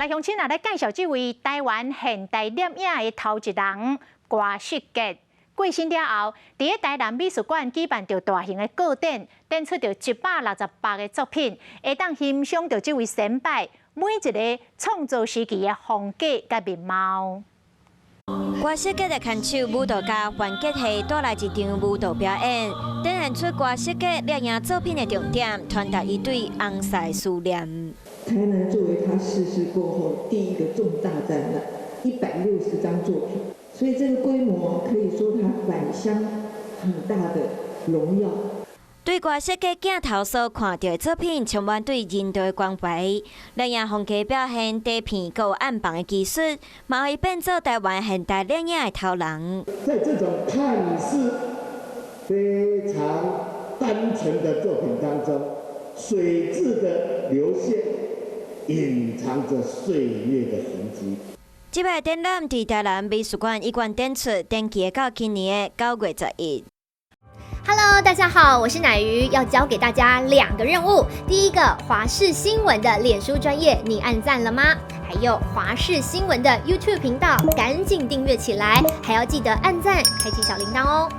来乡亲也来介绍这位台湾现代摄影的头一人郭世杰。过身了后，伫台南美术馆举办着大型的个展，展出着168个作品，会当欣赏着这位先辈每一个创作时期的风格甲面貌。 郭世杰的牵手舞蹈家黄杰系带来一场舞蹈表演，展现出郭世杰摄影作品的重点，传达伊对红赛思念。台南作为他逝世过后第一个重大展览，160张作品，所以这个规模可以说他返乡很大的荣耀。 对郭世杰镜头所看到的作品，充满对人道的关怀。摄影风格表现底片和暗房的技术，嘛会变做台湾现代摄影的头人。在这种看似非常单纯的作品当中，水质的流线隐藏着岁月的痕迹。 这摆展览伫台南美术馆一馆展出，展期到今年的9月11。 Hello， 大家好，我是乃瑜，要教给大家2个任务。第一个，华视新闻的脸书专页，你按赞了吗？还有华视新闻的 YouTube 频道，赶紧订阅起来，还要记得按赞，开启小铃铛哦。